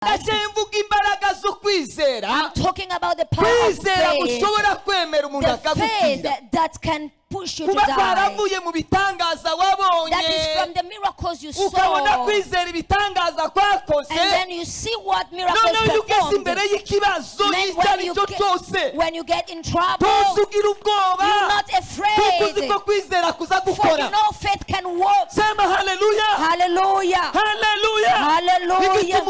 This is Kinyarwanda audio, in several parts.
I'm talking about the power of faith. The faith that can push you to die. That is from the miracles you saw. And then you see what miracles performed. When you get in trouble, you're not afraid. For you know faith can work. Hallelujah. Hallelujah. Hallelujah.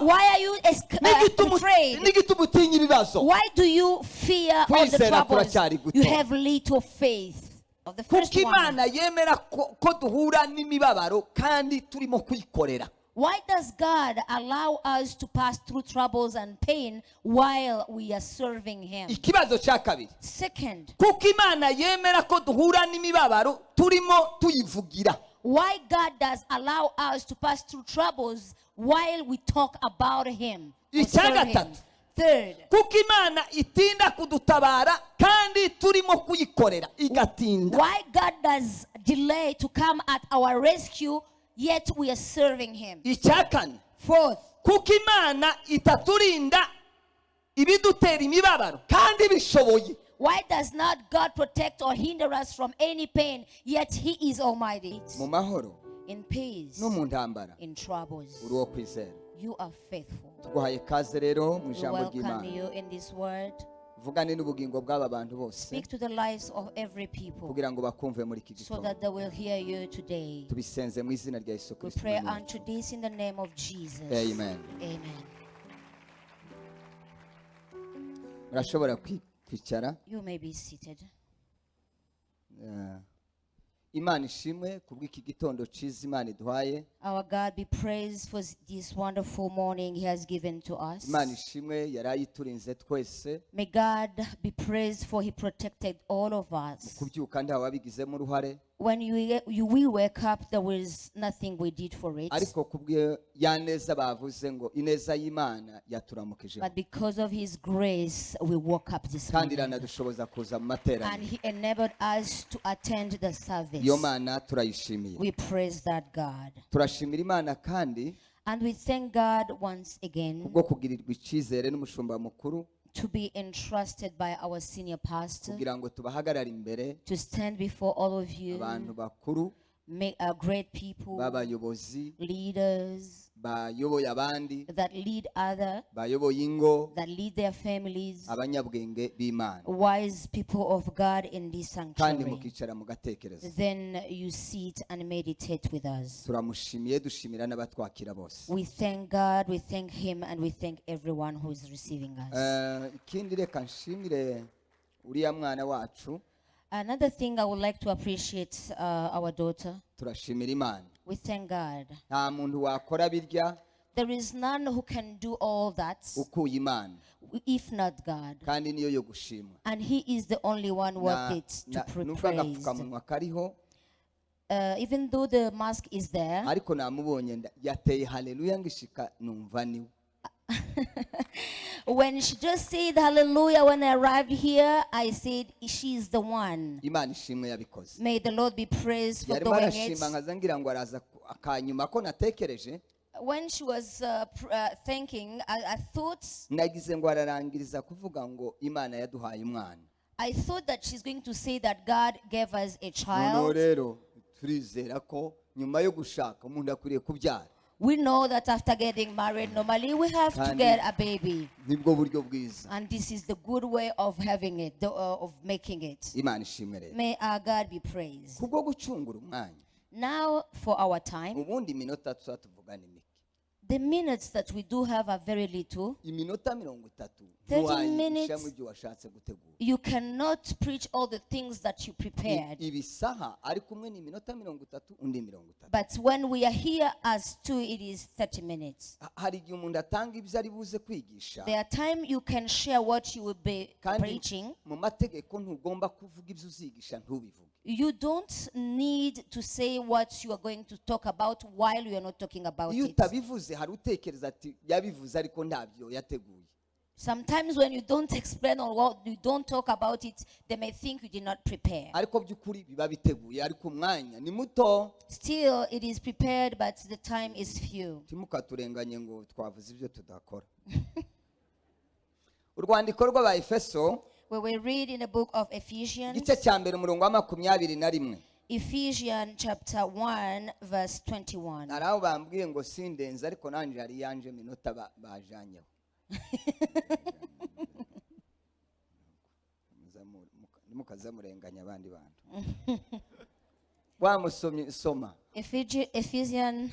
Why are you afraid? Why do you fear all the troubles? You have little faith. Of the first one. Why does God allow us to pass through troubles and pain while we are serving Him? Second, why God does allow us to pass through troubles while we talk about Him? Third, why God does delay to come at our rescue, yet we are serving Him? Fourth, why does not God protect or hinder us from any pain, yet He is almighty? In peace, in troubles, you are faithful. We welcome you in this word. Speak to the lives of every people so that they will hear you today. We pray unto this in the name of Jesus. Amen. Amen. You may be seated. Our God be praised for this wonderful morning He has given to us. May God be praised for He protected all of us. When we wake up, there was nothing we did for it. But because of His grace, we woke up this morning. And He enabled us to attend the service. We praise that God. And we thank God once again to be entrusted by our senior pastor to stand before all of you, great people, leaders that lead others, that lead their families, wise people of God in this sanctuary. Then you sit and meditate with us. We thank God, we thank Him, and we thank everyone who is receiving us. Another thing I would like to appreciate our daughter. We thank God. There is none who can do all that if not God. And He is the only one worth it to praise. Even though the mask is there, when she just said hallelujah when I arrived here, I said she's the one. May the Lord be praised for doing it. When she was thanking, I thought that she's going to say that God gave us a child. We know that after getting married, normally we have to get a baby. And this is the good way of having it, of making it. May our God be praised. Now for our time. The minutes that we do have are very little. 30 minutes. You cannot preach all the things that you prepared. But when we are here as two, it is 30 minutes. There are times you can share what you will be preaching. You don't need to say what you are going to talk about while you are not talking about it. Sometimes when you don't explain or what you don't talk about it, they may think you did not prepare. ariko by'ukuri biba biteguye ariko umwanya ni muto. Still, it is prepared, but the time is few. Timukaturenganye ngo twavuze ibyo tudakora. Urwandiko rw'Abaefeso Where we read in the book of Ephesians, igice cya mbere umurongo wa 21. Ephesians chapter 1 verse 21. Araho bambwiye ngo sindenze ariko nanjye yari yanje minota bajanyeho. Nimukazamurenganya abandi bantu. Wamusomye soma. Ephesians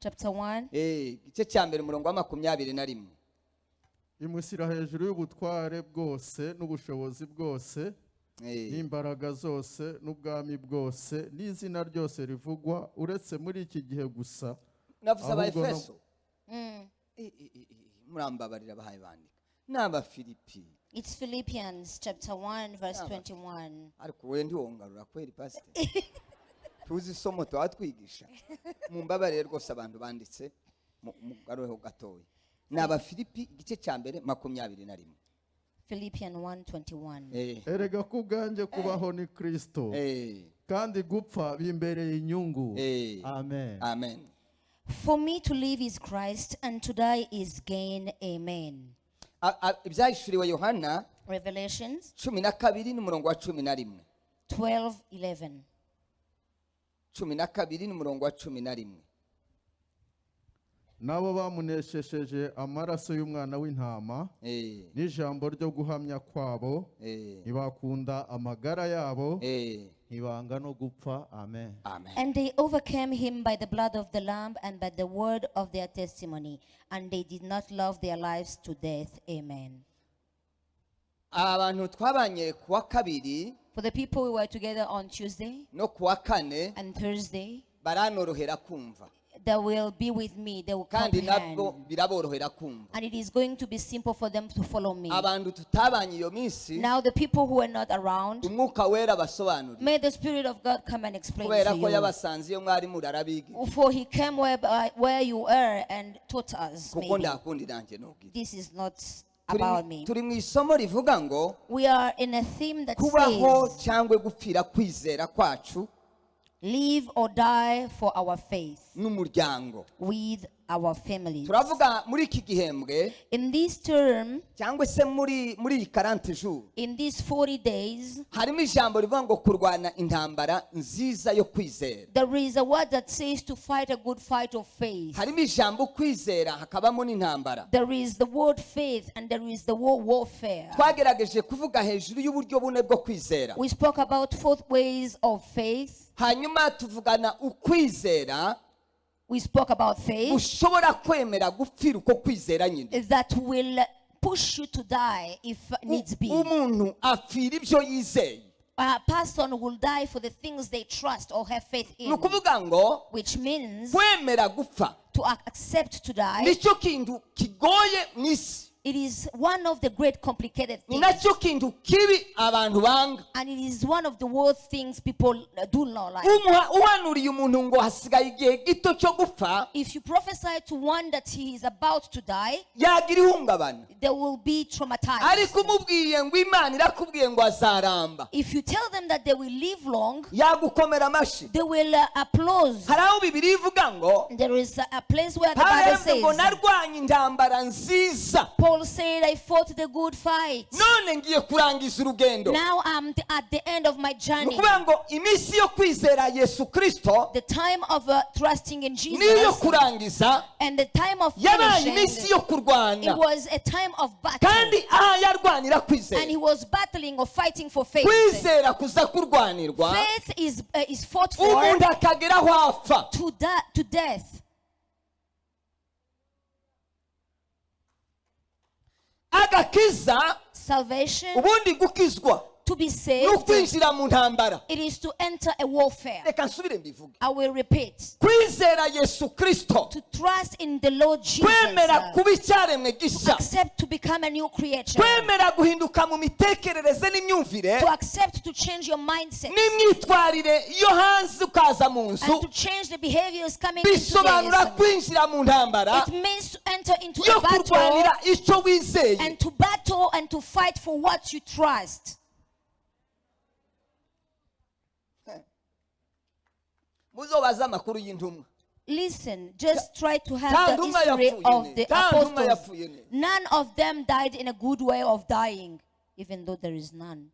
chapter 1. Igice cya mbere umurongo wa 21. Imushyira hejuru y'ubutware bwose n'ubushobozi bwose n'imbaraga zose n'ubwami bwose n'izina ryose rivugwa uretse muri iki gihe gusa. Navuze Abaefeso. Murambabarira bahaye bandika. Naba Filipi. It's Philippians chapter 1 verse 21. Ariko we ndi wongarura kweri pastor. Tuzi somo twatwigisha. Mumbabarire rwose abantu banditse mugaruheho gatoya. Naba Filipi igice cya mbere 21. Philippians 1:21. Erega kubwanjye kubaho ni Kristo. Kandi gupfa bimbereye inyungu. Amen. Amen. For me to live is Christ and to die is gain. Amen. Ibyahishuriwe Yohana Revelations 12 n'umurongo wa 11. 12:11. 12 n'umurongo wa 11. Nabo bamuneshesheje amaraso y'umwana w'intama n'ijambo ryo guhamya kwabo ntibakunda amagara yabo ntibanga no gupfa. Amen. And they overcame him by the blood of the Lamb and by the word of their testimony, and they did not love their lives to death. Amen. Abantu twabanye kuwa kabiri For the people who were together on Tuesday no kuwa kane and Thursday, baranorohera kumva. they will be with me, they will Kandi comprehend. nabwo biraborohera kumva. And it is going to be simple for them to follow me. Abantu tutabanye iyo minsi Now the people who were not around, umwuka wera basobanura. may the Spirit of God come and explain Kubera to ko you. yabasanze iyo mwari murarabiga. For he came where you were and taught us. Kuko Maybe. ndakundi nanjye nubwira. This is not about me. Turi mu isomo rivuga ngo We are in a theme that kubaho says, cyangwa gupfira kwizera kwacu live or die for our faith n'umuryango. with our families. Turavuga muri iki gihembwe In this term, cyangwa se muri 40 jours in these 40 days, harimo ijambo rivuga ngo kurwana intambara nziza yo kwizera. there is a word that says to fight a good fight of faith. Harimo ijambo kwizera hakabamo n'intambara. There is the word faith and there is the word warfare. Twagerageje kuvuga hejuru y'uburyo bune bwo kwizera. We spoke about 4 ways of faith. Hanyuma tuvugana ukwizera We spoke about faith ushobora kwemera gupfira uko kwizera nyine. that will push you to die if needs be. Umuntu apfira ibyo yizeye. A person will die for the things they trust or have faith in, Nukuvuga ngo which means kwemera gupfa to accept to die. nicyo kintu kigoye mwisi. It is one of the great complicated Ni things, nacyo kintu kibi abantu banga. and it is one of the worst things people do not like. Uhanuriye umuntu ngo hasigaye igihe gito cyo gupfa If you prophesy to one that he is about to die, yagira ihungabana. they will be traumatized. Ariko umubwiye ngo Imana irakubwiye ngo azaramba, If you tell them that they will live long, yagukomera amashi. they will applause. Hari aho Bibiri ivuga ngo There is a place where the Bible harembwe ngo says, narwanye intambara nziza Paul said, I fought the good fight. none ngiye kurangiza urugendo. Now I'm at the end of my journey. Nukuvuga ngo iminsi yo kwizera Yesu Kristo The time of trusting in niyo Jesus kurangiza and the time of yabaye iminsi finishing, yo it kurwana. was a time of battle. Kandi yarwanira And kwizera. he was battling or fighting for faith. Kwizera kuza kurwanirwa Faith is fought for umuntu akagera aho apfa. to death. Agakiza Salvation, ubundi gukizwa To be saved, n'ukwinjira mu ntambara. it is to enter a warfare. Reka nsubire mbivuge. I will repeat. Kwizera Yesu Kristo, To trust in the Lord Jesus. kwemera kuba icyaremwe gisha, Accept to become a new creature. kwemera guhinduka mu mitekerereze n'imyumvire To accept to change your mindset. n'imyitwarire yo hanze ukaza mu And nzu, to change the behaviors coming into bisobanura this. kwinjira mu ntambara It means to enter into yo a battle kurwanira icyo wizeye. and to battle and to fight for what you trust. Muzobaza amakuru y'intumwa. Listen, just try to have Nta the ntumwa history yapfuye of neza. the Nta ntumwa apostles. yapfuye neza. None of them died in a good way of dying, even though there is none.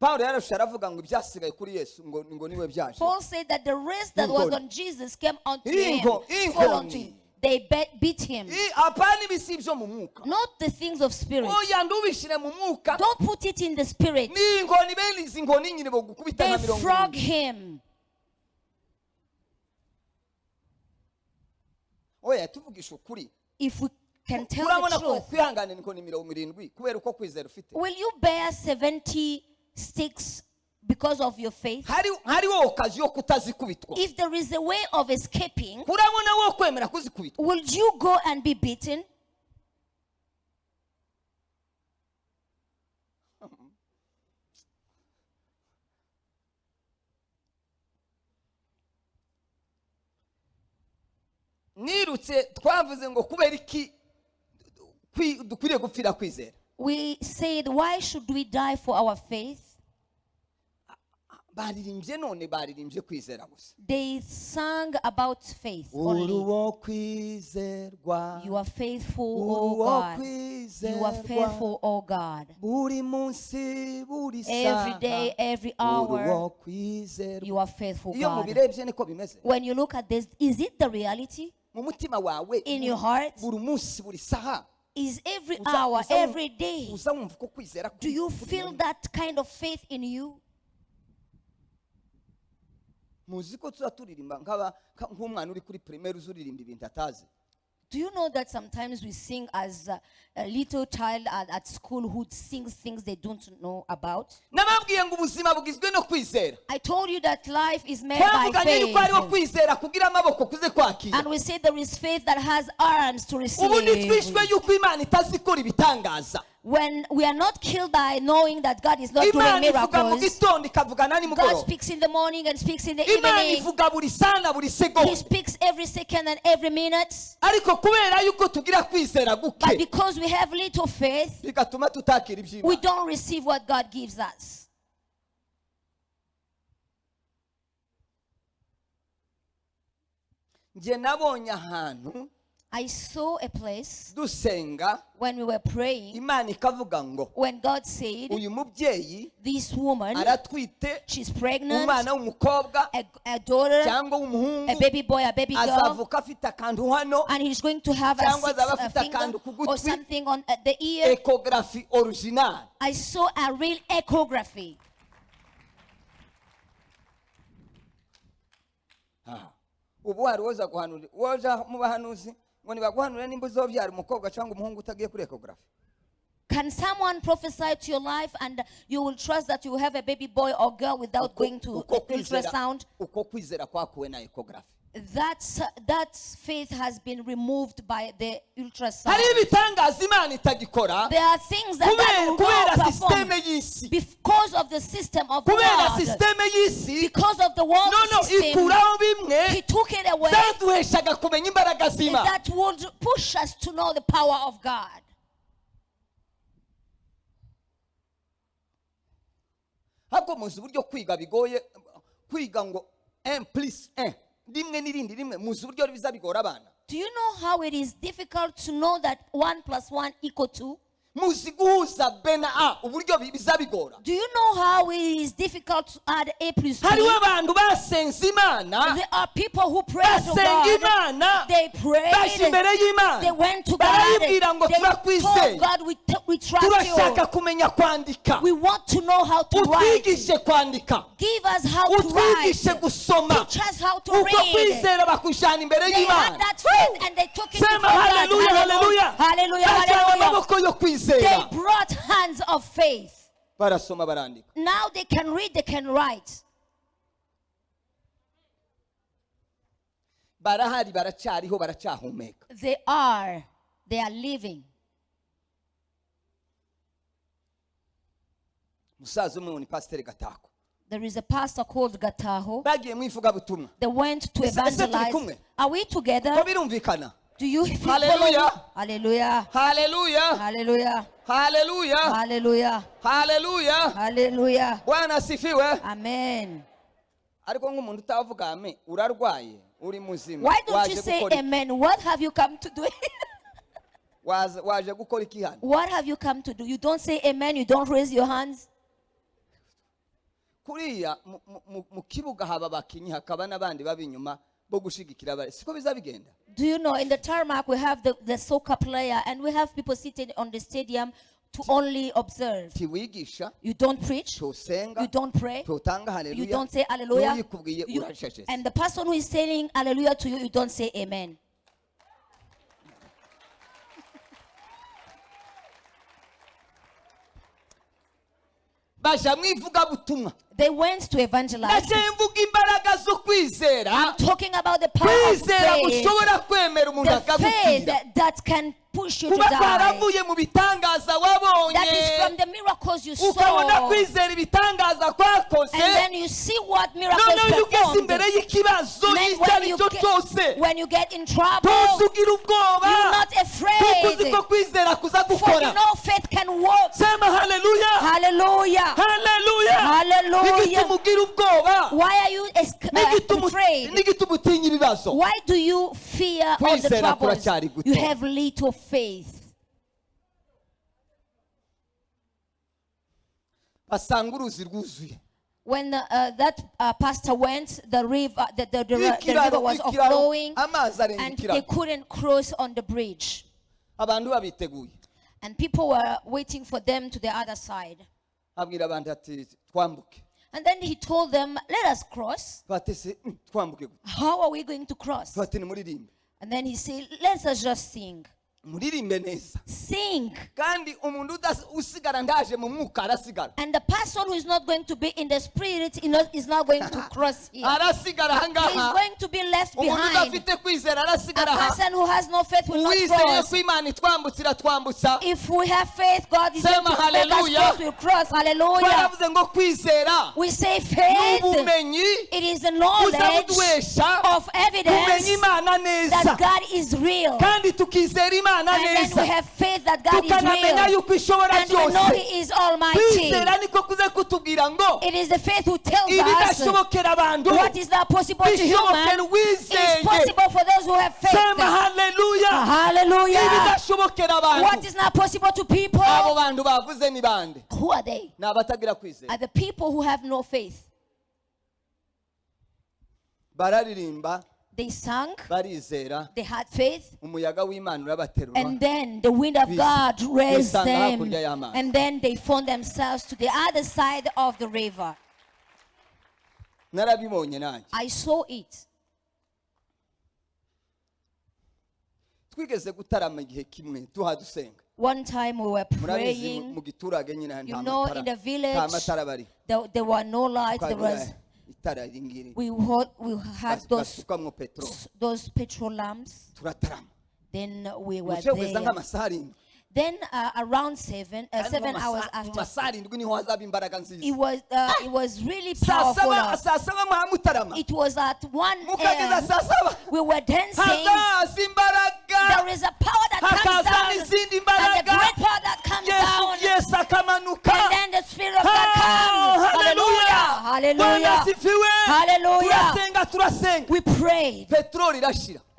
Pawulo yarashye aravuga ngo ibyasigaye kuri Yesu ngo niwe byaje. Paul said that the rest that was on Jesus came unto him, Ingo- fall onto him. They beat him. Apana ibisi byo mu mwuka. Not the things of spirit. Oya ndubishire mu mwuka. Don't put it in the spirit. Ni inkoni bene izi nkoni nyine bo gukubita They nka mirongo frog irindwi. him. Oya tuvugisha ukuri. If we can tell Urabona the ko truth, kwihangana inkoni mirongo irindwi kubera uko kwizera ufite. will you bear 70 sticks because of your faith? Hariho okazi yo kutazikubitwa. If there is a way of escaping, Urabona wo kwemera kuzikubitwa. will you go and be beaten? Nirutse twavuze ngo kubera iki dukwiriye gupfira kwizera. We said, why should we die for our faith? Baririmbye none baririmbye kwizera gusa. They sang about faith Uri only. uwo kwizerwa. You are faithful, Uri O uwo God. kwizerwa. You are faithful, O God. Buri munsi buri Every saha. day, every Uri uwo hour, kwizerwa. you are faithful, Iyo God. mubirebye niko bimeze. When you look at this, is it the reality? Mu mutima wawe In your heart? buri munsi buri saha. Is every Uza- hour, uza wumva- every day, uza wumva ko kwizera do you kuri- feel that kind of faith in you? muzi ko tuza turirimba nk'umwana uri kuri primaire uzuririmba ibintu atazi. Do you know that sometimes we sing as a little child at school who sings things they don't know about? Nababwiye ngo ubuzima bugizwe no kwizera. I told you that life is made by Twavuganye yuko hariho faith. kwizera kugira amaboko kuze kwakira. And we say there is faith that has arms to receive. Ubu ntitwishwe yuko Imana itazikora ibitangaza. When we are not killed by knowing that God is not doing Imana ivuga mu miracles, gitondo ikavugana God nimugoroba. speaks in the morning and speaks in the Imana evening. ivuga buri sana buri He segonda. speaks every second and every minute. Ariko kubera yuko tugira kwizera But guke because we have little faith, bigatuma tutakira we iby'Imana. don't receive what God gives us. Nje nabonye ahantu I saw a place dusenga when we were praying, Imana ikavuga ngo when God said, uyu mubyeyi this woman, aratwite she's pregnant, umwana w'umukobwa a daughter, cyangwa a w'umuhungu baby boy, a baby girl, azavuka afite akantu hano and he's going to have a, cyangwa azaba a afite finger akantu ku or gutwi. something on the ear. Ecography original. I saw a real echography. Ubu hari woza guhanura woja mu bahanuzi ngo nibaguhanura nimba uzobyara umukobwa cyangwa umuhungu utagiye kuri ecography. Can someone prophesy to your life and you will trust that you will have a baby boy or girl without going to ultrasound? Uko kwizera kwakuwe na ecography. That faith has been removed by the ultrasound. Hari ibitangaza Imana itagikora There are things that God will kubera not systeme perform y'isi. because of the system of the Kubera world. systeme y'isi. Because of the world system, Ikuraho bimwe He took it away zaduheshaga kumenya imbaraga z'Imana. that would push us to know the power of God. Hako muzi uburyo kwiga bigoye kwiga ngo 1+1 rimwe n'irindi rimwe muzi uburyo biza bigora abana. Do you know how it is difficult to know that 1 + 1 = 2? Muzi guhuza B na A uburyo biza bigora. Do you know how it is difficult to add A + B? Hariho abantu basenze Imana. There are people who pray to Basenga God. Imana. They Baje prayed. imbere y'Imana. They went to God. Barayibwira ngo They turakwizeye. told God, we trust Turashaka you. kumenya kwandika. We want to know how to write. Utwigishe kwandika. Give us how to Utwigishe write. gusoma. Teach us how to Uko read. kwizera bakujana imbere They had y'Imana. that faith and they took it Sema before God. hallelujah, hallelujah. Hallelujah, Bajana hallelujah. amaboko yo They kwizera. brought hands of faith. barasoma barandika. Now they can read, they can write. Barahari baracyariho baracyahumeka. They are living. Musaza umwe ni Pastor Gatako. There is a pastor called Gataho. Bagiye mu ivugabutumwa. They went to evangelize. Are we together? Ko birumvikana. Do you feel Hallelujah. Hallelujah. Hallelujah. Hallelujah. Hallelujah. Hallelujah. Hallelujah. Hallelujah. Bwana asifiwe. Amen. Ariko nk'umuntu utavuga amen urarwaye uri muzima. Why don't you say amen? What have you come to do? Waje gukora iki hano? What have you come to do? You don't say amen, you don't raise your hands. Kuriya mu kibuga haba abakinyi hakaba n'abandi babinyuma bo gushigikira abari. Siko bizabigenda. Do you know in the tarmac we have the soccer player and we have people sitting on the stadium to only observe. Tiwigisha. You don't preach. Tosenga. You don't pray. Totanga hallelujah. You don't say hallelujah. You, and the person who is saying hallelujah to you, you don't say amen. They went to evangelize. I'm talking about the power of faith. The faith that can push you to die. That is from the miracles you saw. And then you see what miracles performed. When you get in trouble, you're not afraid. For you know faith can work. Hallelujah. Hallelujah. Hallelujah. Why are you afraid? Why do you fear all the troubles? You have little faith. When that pastor went, the river was overflowing and they couldn't cross on the bridge. And people were waiting for them to the other side. And then he told them, let us cross. How are we going to cross? And then he said, let us just sing. Sing. And the person who is not going to be in the spirit is not going to cross here. He is going to be left behind. A person who has no faith will not cross. If we have faith, God is going to make us cross. We'll cross. Hallelujah. We say faith. It is the knowledge of evidence that God is real. And then we have faith that God is real. And we know He is almighty. It is the faith who tells us what is not possible to humans is possible for those who have faith. Hallelujah. Hallelujah. What is not possible to people? Who are they? Are the people who have no faith. They sang, they had faith, and then the wind of God raised them, and then they found themselves to the other side of the river. I saw it. One time we were praying, you know, in the village, there were no lights, we had those petrol lamps. Then we were there. Then around 7 hours after, it was really powerful. It was at 1 a.m. We were dancing. There is a power that comes down, and a great power that comes down, and then the Spirit of God comes. Hallelujah. Hallelujah. Hallelujah. We prayed.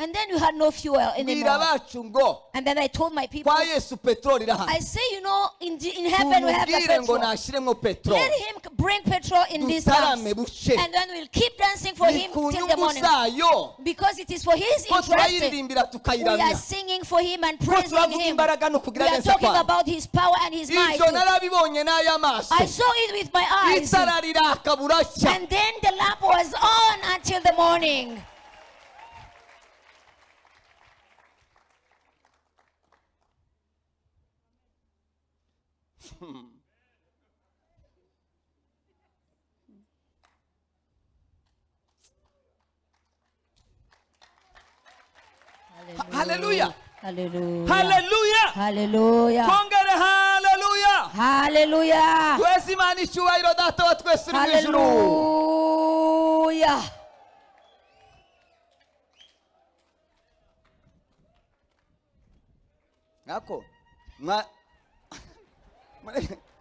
And then you had no fuel anymore. And then I told my people, I say, you know, in heaven we have the petrol. Let him bring petrol in this house. And then we'll keep dancing for him till the morning. Because it is for his interest. We are singing for him and praising him. We are talking about his power and his might. I saw it with my eyes. And then the lamp was on until the morning. Hallelujah. Hallelujah. Hallelujah. Hallelujah. Kongere hallelujah. Hallelujah. Twese Imana icyubahiro data wa twese uri mu ijuru. Hallelujah. Nako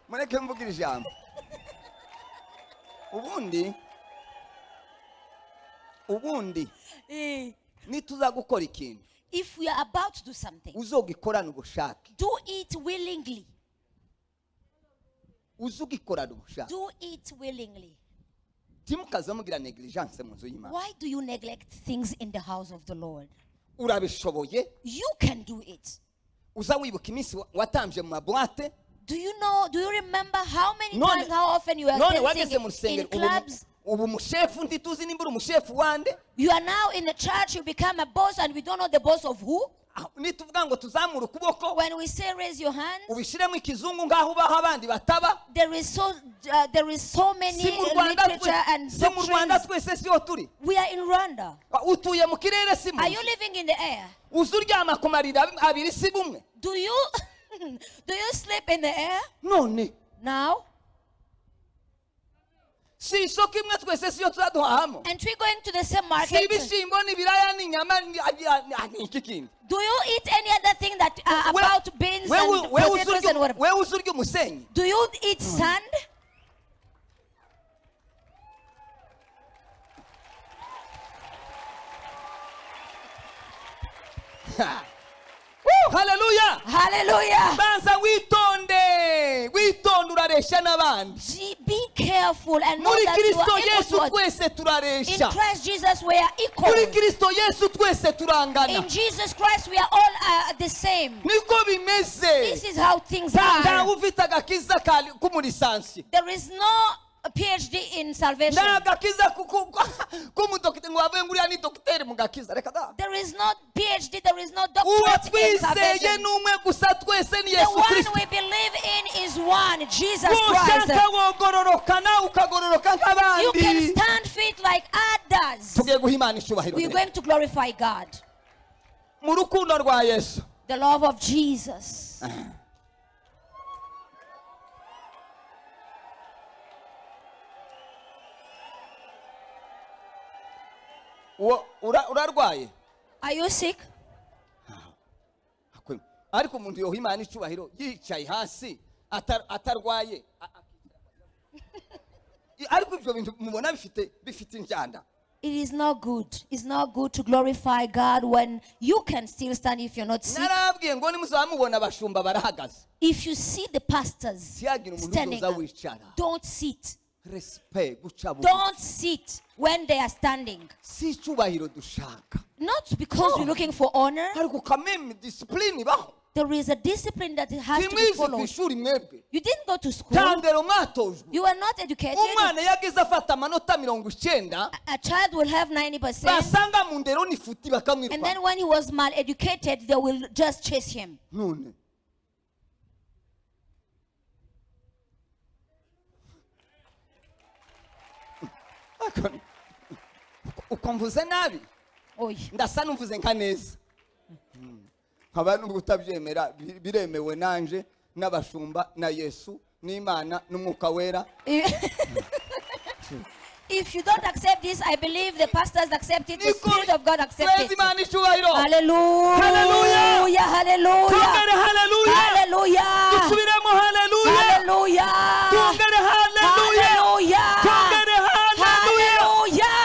mureke mvugira ijambo. Ubundi nituza gukora ikintu, If we are about to do something, uzogikorana ubushake. do it willingly. Uzogikorana ubushake. Do it willingly. Timukaza mugira negligence mu nzu y'Imana. Why do you neglect things in the house of the Lord? Urabishoboye. You can do it. Uza wibuka iminsi watambye mu mabwate. Do you remember how many None- times, how often you are None wageze dancing mu in rusengero clubs? ubu mushefu ntituzi nimba uri umushefu wande. You are now in the church, you become a boss, and we don't know the boss of who. Nituvuga ngo tuzamura ukuboko When we say raise your hands, ubishiremo ikizungu ngaho ubaho abandi bataba. there is so many Si mu Rwanda literature and si mu Rwanda doctrines. twese siyo turi. We are in Rwanda. Utuye mu kirere si mu. Are you living in the air? Uzuryama ku marira abiri si bumwe. Do you sleep in the air None now? si isoko imwe twese siyo tuzaduhahamo. And we're going to the same Si market. ibishimbo n'ibiraya n'inyama n'iki kindi. Do you eat any other thing that about beans and potatoes and whatever? Wewe uzurya umusenyi. Do you eat sand? Hallelujah. Hallelujah. Banza witonde uraresha n'abandi. Be careful and know Muri that you Kristo are Yesu equal to twese in turaresha. Christ Jesus we are equal. Muri Kristo Yesu twese turangana. In Jesus Christ we are all the same. Niko bimeze. This is how things Ntawe are. ufite agakiza k'umurisansi. There is no PhD in salvation. Nta gakiza k'umudokiteri ngo bavuye ngo uriya ni dogiteri mu gakiza. Reka da. There is no PhD, there is no Uwo doctorate in twizeye salvation. n'umwe gusa twese ni The Yesu one Kristo. we believe in is one, Jesus Christ. Ushaka wogororoka nawe ukagororoka You can nk'abandi. stand feet like others. Tugiye guha Imana icyubahiro. We're going to glorify God. Mu rukundo rwa Yesu. The love of Jesus. Urarwaye? Are you sick? Ariko umuntu yoha Imana icyubahiro yicaye hasi atarwaye. Ariko ibyo bintu mubona bifite injyana. It is not good. It's not good to glorify God when you can still stand if you're not sick. Narabwiye ngo nimuzamubona abashumba barahagaze. If you see the pastors Siyagira umuntu standing uza up, wicara. don't sit. Respect guca bugufi. Don't sit when they are standing. Si icyubahiro dushaka. Not because we're looking for honor. Ariko kameme discipline baho. There is a discipline that has to be Timwize followed. kwishuri mwebwe. You didn't go to school. Tandero mwatojwe. You are not educated. Umwana yagize afata amanota 90. A child will have 90%. Basanga mu ndero n'ifuti And bakamwipa. then when he was mal-educated, they will just chase him. None. Ukamvuze nabi. Oy. Ndasa numvuze nka neza. Abantu utabyemera biremewe nanje n'abashumba na Yesu n'Imana n'Umwuka Wera. If you don't accept this, I believe the pastors accept it, the Spirit of God accepts it. Hallelujah. Hallelujah. Hallelujah. Hallelujah. Tungere hallelujah. Hallelujah. Dusubiremo hallelujah. Hallelujah. Tungere hallelujah. Hallelujah. Tungere hallelujah.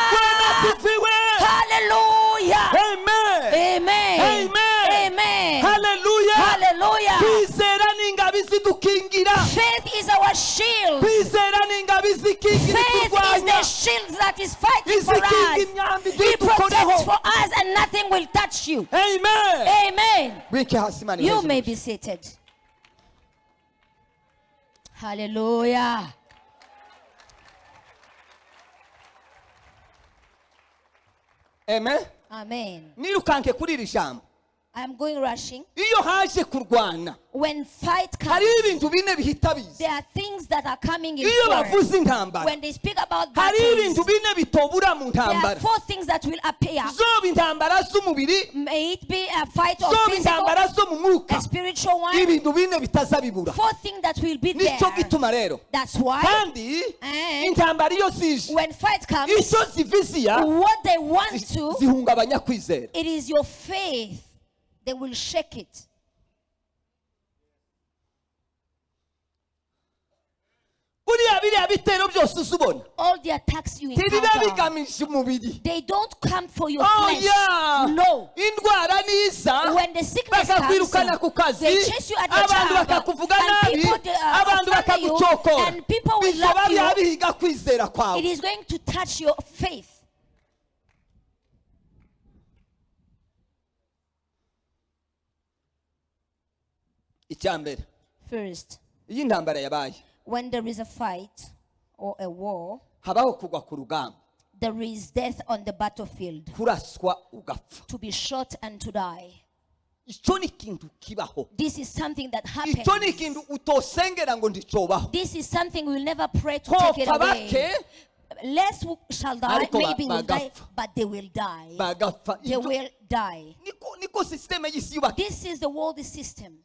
Hallelujah. Amen. Amen. Amen. Amen. Hallelujah. Hallelujah. Kwizera n'ingabizi dukingira. Faith is our shield. Kwizera n'ingabizi kingira Faith is turwanya. the shield that is fighting for us. He protects for us and nothing will touch you. Amen. Amen. Wike hasi mani. You may be seated. Hallelujah. Amen. Amen. Nirukanke kuri iri jambo. I'm going rushing. iyo haje kurwana When fight hari comes, ibintu bine bihita biza there are things that are coming in iyo force. bavuze intambara When they speak about hari battles, ibintu bine bitobura mu there are ntambara 4 things that will appear. zoba intambara z'umubiri May it be a fight of zoba physical, intambara zo mu mwuka a spiritual one. ibintu bine bitaza bibura 4 things that will be there. nicyo gituma rero That's why kandi And intambara iyo zije when fight comes, icyo ziviziya what they want to, zihungabanya kwizera it is your faith. They will shake it. biriya bitero byose uzubona All the attacks you ntibiba encounter, bigamije umubiri they don't come for your flesh. oya No. indwara niza When the sickness bakakwirukana ku comes, kazi they chase you at your abantu job, bakakuvuga and nabi people abantu offend you, bakagucokora and people will bishobora love biha you. bihiga kwizera It kwawe is going to touch your faith. icya mbere First, iyo intambara yabaye when there is a fight or a war, habaho kugwa ku rugamba there is death on the battlefield, kuraswa ugapfa to be shot and to die. icyo ni ikintu kibaho This is something that icyo ni happens. ikintu utosengera ngo ndicobaho This is something we'll never pray to take it hopfa away. bake Less shall die, Ariko maybe will die, bagapfa. but they will die. bagapfa They Ibyo- will die. niko sisiteme y'isi yubaka This is the world system.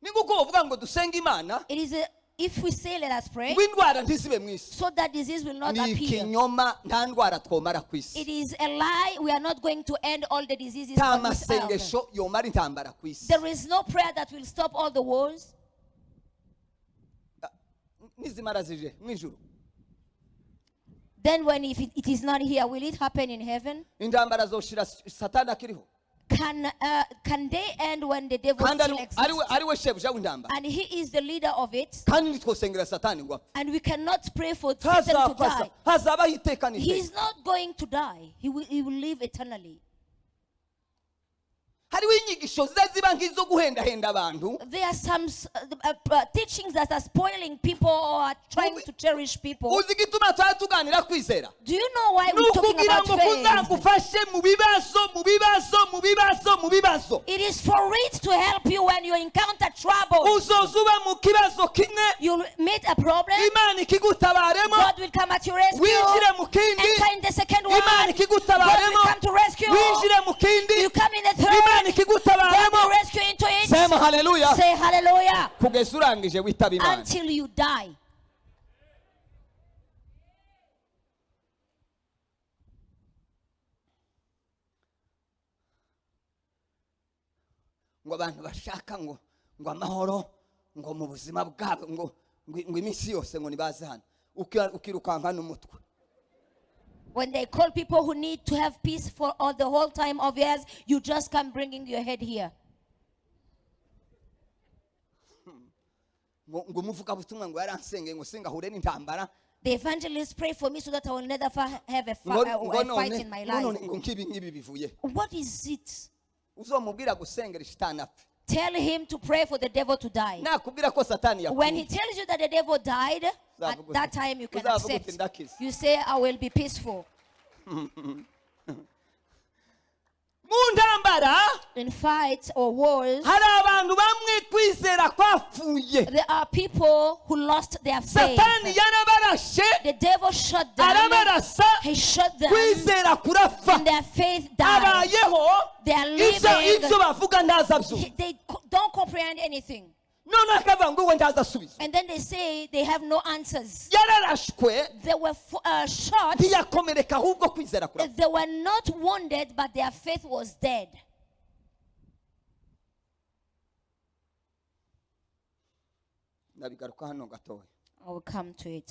ni nguko uvuga ngo dusenge imana It is if we say let us pray, ngo indwara ntizibe mu isi so that disease will not ni appear. ikinyoma nta ndwara twomara ku isi It is a lie. We are not going to end all the diseases nta on this earth. masengesho yomara intambara ku isi There is no prayer that will stop all the wars. nizimara zije mu ijuru Then when if it is not here, will it happen in heaven? intambara zoshira satani akiriho Can they end when the devil kandi still exists? ari we shebuja w'intambara And he is the leader of it. kandi ntitwosengera satani ngo apfe And we cannot pray for Satan to die. hazabaho iteka He n'iteka is not going to die. He will live eternally. hariho inyigisho ziba nk'izo guhendahenda abantu There are some teachings that are spoiling people or are trying to cherish people. uzi igituma twari tuganira kwizera Do you know why ni we're talking ukugira about ngo faith? kuzagufashe mu bibazo It is for it to help you when you encounter trouble. uzoza uba mu kibazo kimwe You'll meet a problem. imana ikigutabaremo God will come at your rescue. winjire mu kindi Enter in the second one. imana God will ikigutabaremo come to rescue. winjire mu kindi You come in the third. imana God ikigutabaremo will rescue into it. sema haleluya Say hallelujah kugeza urangije witaba imana until you die. ngo abantu bashaka ngo amahoro ngo mu buzima bwabo ngo iminsi yose ngo nibaze hano ukirukanka n'umutwe When they call people who need to have peace for all the whole time of years, you just come bringing your head here. ngo umuvugabutumwa ngo yaransengeye ngo singahure n'intambara The evangelists pray for me so that I will never have a ngo fight in my life. none ngo nk'ibi bivuye What is it? uzomubwira gusengera shitani apfe Tell him to pray for the devil to die. nakubwira ko satani When he yapfuye tells you that the devil died, at that time you can Uzavuga accept. uti ndakize. You say, I will be peaceful. mu ntambara In fights or wars, hari abantu bamwe kwizera kwapfuye there are people who lost their faith. satani yarabarashe The devil shot them. arabarasa He shot them. kwizera kurapfa And their faith died. abayeho They are ibyo living. bavuga ndazabyumva They don't comprehend anything. none akavuga ngo we ndazasubiza And then they say they have no answers. yararashwe They were shot. ntiyakomereka ahubwo kwizera kurapfa They were not wounded, but their faith was dead. ndabigaruka hano gatoya I will come to it.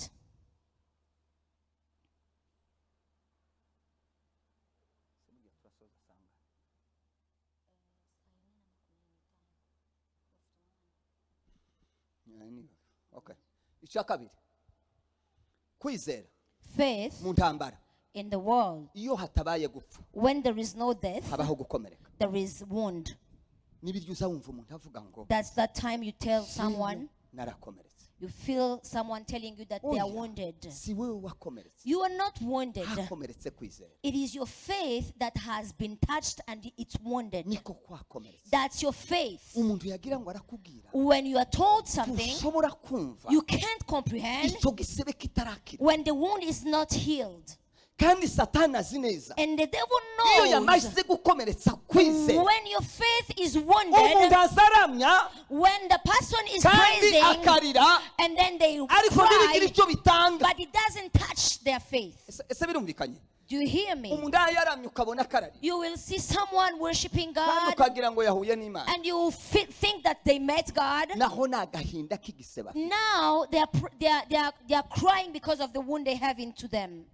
okay icya kabiri kwizera Faith mu ntambara in the world, iyo hatabaye gupfa when there is no death, habaho gukomereka there is wound. n'ibiryo uza wumva umuntu avuga ngo That's that time you tell someone, narakomeretse. You feel someone telling you that they are wounded. Si wewe wakomeretse. You are not wounded. Hakomeretse kwizera. It is your faith that has been touched and it's wounded. Niko kwakomeretse. That's your faith. Umuntu yagira ngo arakubwira. When you are told something, Ushobora kumva. you can't comprehend Icyo gisebe kitarakira. when the wound is not healed. Kandi Satani azi neza. And the devil Iyo knows yamaze gukomeretsa kwizera. when your faith is wounded, Umuntu azaramya. when the person is Kandi praising akarira. and then they Ariko ntibigira cry, icyo bitanga. but it doesn't touch their faith. Ese birumvikanye. Do you hear me? Umuntu yaramye ukabona karari. You will see someone worshiping Kandi God ukagira ngo yahuye n'Imana. and you think that they met God. Naho nagahinda kigiseba. Now they are crying because of the wound they have into them.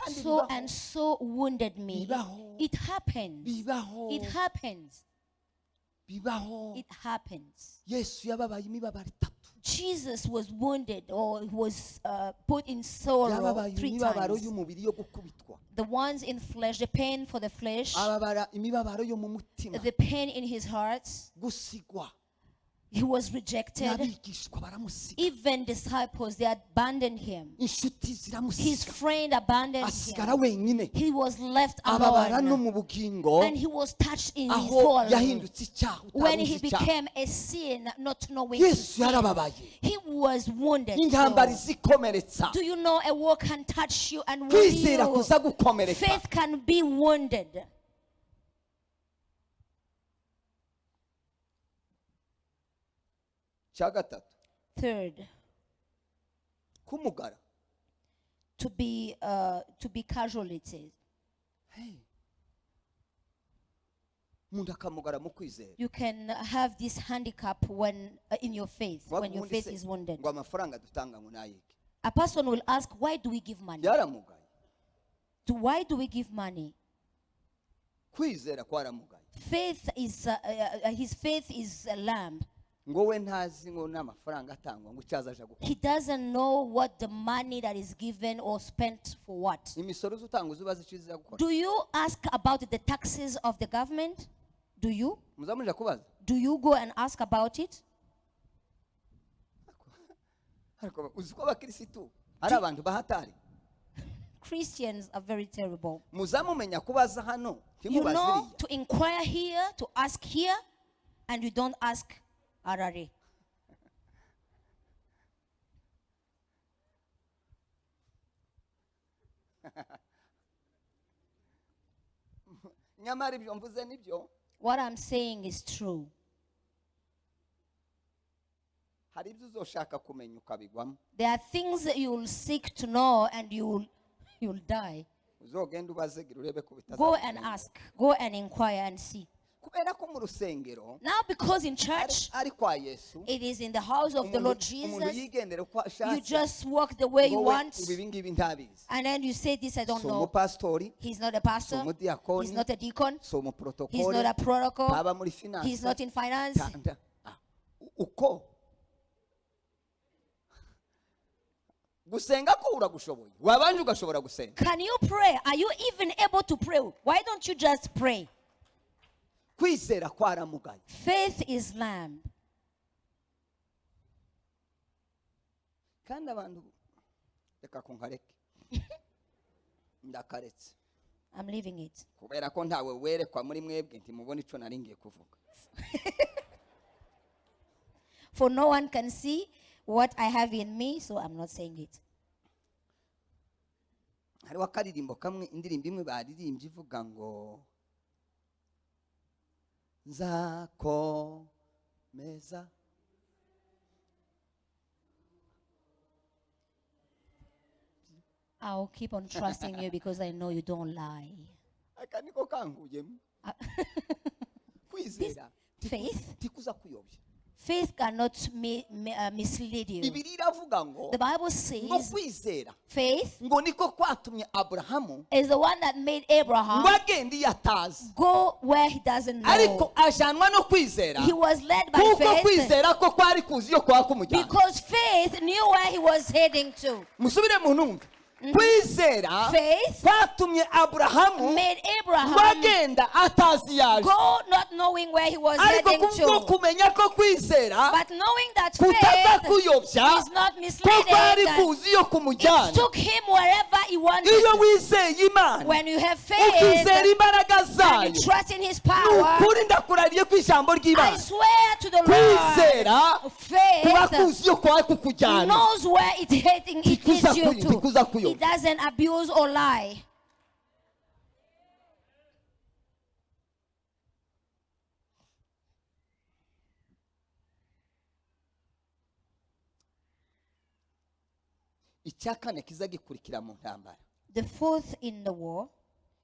So and so wounded me. It happens. It happens. It happens. Jesus was wounded or was put in sorrow 3 times. The ones in flesh, the pain for the flesh, the pain in his heart. He was rejected. Even disciples, they abandoned him. His friend abandoned him. He was left alone. And he was touched in his soul when he became a sin, not knowing his sin. He was wounded. Do you know a war can touch you and wound you? Faith can be wounded. Third, to be casualties. You can have this handicap when in your faith, when your faith is wounded. A person will ask, why do we give money? Why do we give money? Faith is his faith is a lamb. He doesn't know what the money that is given or spent for what. Do you ask about the taxes of the government? Do you? Do you go and ask about it? Christians are very terrible. You know to inquire here, to ask here, and you don't ask Arare. What I'm saying is true. There are things that you will seek to know and you'll die. Go and ask. Go and inquire and see. Now because in church, it is in the house of the Lord Jesus, you just walk the way you want, and then you say this, I don't know. He's not a pastor, he's not a deacon, he's not a protocol, he's not in finance. Can you pray? Are you even able to pray? Why don't you just pray? Faith is lamb. I'm leaving it. For no one can see what I have in me, so I'm not saying it. I'll keep on trusting you because I know you don't lie. Faith cannot mislead you. The Bible says faith is the one that made Abraham go where he doesn't know. He was led by faith because faith knew where he was heading to. kwizera Faith kwatumye Aburahamu made Abraham bagenda atazi yaje, go not knowing where he was ariko heading kubwo to. kumenya ko kwizera But knowing that kutaza faith kuyobya is not ko kwari misleading, kuzi iyo it kumujyana. took him wherever he wanted. Iyo wizeye Imana When you have faith ukizera imbaraga and zayo, you trust in his ni power, ukuri ndakurariye ku ijambo I ry'Imana, swear to the Lord, kwizera kuba faith kuzi iyo kwari kukujyana. knows where it leads you to. Ntikuza kuyobya. It doesn't abuse or lie. Icya kane kiza gikurikira mu ntambara The fourth in the war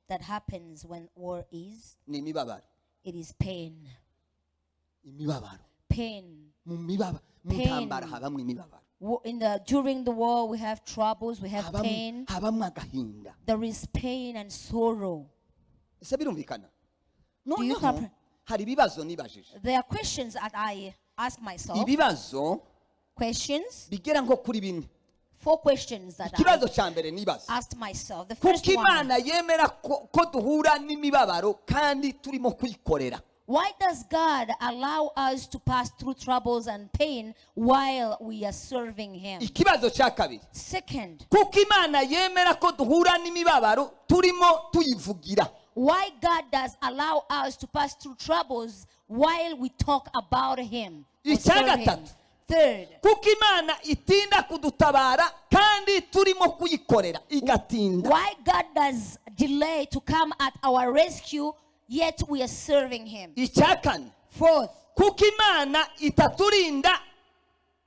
that happens when war is, ni imibabaro. it is pain. Imibabaro Pain. mu Pain. ntambara habamwe imibabaro, During the war, we have troubles, we have pain. habamwe agahinda. There is pain and sorrow. Ese birumvikana? Do you Noneho comprehend? hari ibibazo nibajije, There are questions that I ask myself. ibibazo Questions. bigera nko kuri bine. 4 questions that I Ikibazo cya mbere nibaza, asked myself. The first kuko one, Imana yemera ko duhura n'imibabaro kandi turimo kuyikorera. why does God allow us to pass through troubles and pain while we are serving Him? Ikibazo cya kabiri, Second, kuko Imana yemera ko duhura n'imibabaro turimo tuyivugira. why God does allow us to pass through troubles while we talk about Him or Icya serve Him? gatatu, Third, kuko Imana itinda kudutabara kandi turimo kuyikorera igatinda. why God does delay to come at our rescue yet we are serving Him? Icya kane, Fourth, kuko Imana itaturinda